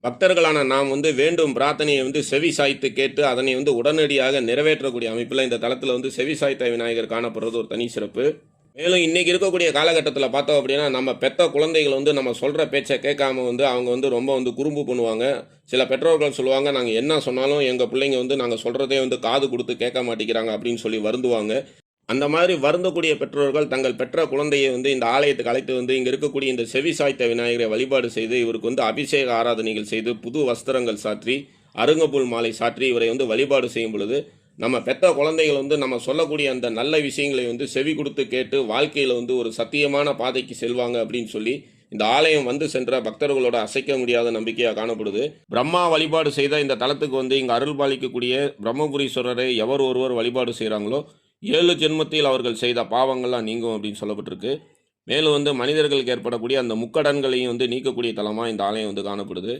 பக்தர்களான நாம் வந்து வேண்டும் பிரார்த்தனையை வந்து செவி சாய்த்து கேட்டு அதனை வந்து உடனடியாக நிறைவேற்றக்கூடிய அமைப்பில் இந்த தளத்தில் வந்து செவி சாய்த்த விநாயகர் காணப்படுறது ஒரு தனி சிறப்பு. மேலும் இன்னைக்கு இருக்கக்கூடிய காலகட்டத்தில் பார்த்தோம் அப்படின்னா, நம்ம பெத்த குழந்தைகள் வந்து நம்ம சொல்கிற பேச்சை கேட்காம வந்து அவங்க வந்து ரொம்ப வந்து குறும்பு பண்ணுவாங்க. சில பெற்றோர்கள் சொல்லுவாங்க, நாங்கள் என்ன சொன்னாலும் எங்கள் பிள்ளைங்க வந்து நாங்கள் சொல்கிறதே வந்து காது கொடுத்து கேட்க மாட்டேங்கிறாங்க அப்படின்னு சொல்லி வருந்துவாங்க. அந்த மாதிரி வருந்தக்கூடிய பெற்றோர்கள் தங்கள் பெற்ற குழந்தையை வந்து இந்த ஆலயத்துக்கு அழைத்து வந்து இங்கே இருக்கக்கூடிய இந்த செவி சாய்த்த விநாயகரை வழிபாடு செய்து இவருக்கு வந்து அபிஷேக ஆராதனைகள் செய்து புது வஸ்திரங்கள் சாற்றி அருங்கப்புல் மாலை சாற்றி இவரை வந்து வழிபாடு செய்யும் பொழுது நம்ம பெற்ற குழந்தைகள் வந்து நம்ம சொல்லக்கூடிய அந்த நல்ல விஷயங்களை வந்து செவி கொடுத்து கேட்டு வாழ்க்கையில் வந்து ஒரு சத்தியமான பாதைக்கு செல்வாங்க அப்படின்னு சொல்லி இந்த ஆலயம் வந்து சென்ற பக்தர்களோட அசைக்க முடியாத நம்பிக்கையாக காணப்படுது. பிரம்மா வழிபாடு செய்த இந்த தலத்துக்கு வந்து இங்கே அருள் பாலிக்கக்கூடிய பிரம்மபுரீஸ்வரரை எவர் ஒருவர் வழிபாடு செய்கிறாங்களோ 7 ஜென்மத்தில் அவர்கள் செய்த பாவங்கள்லாம் நீங்கும் அப்படின்னு சொல்லப்பட்டிருக்கு. மேலும் வந்து மனிதர்களுக்கு ஏற்படக்கூடிய அந்த முக்கடன்களையும் வந்து நீக்கக்கூடிய தலமாக இந்த ஆலயம் வந்து காணப்படுது.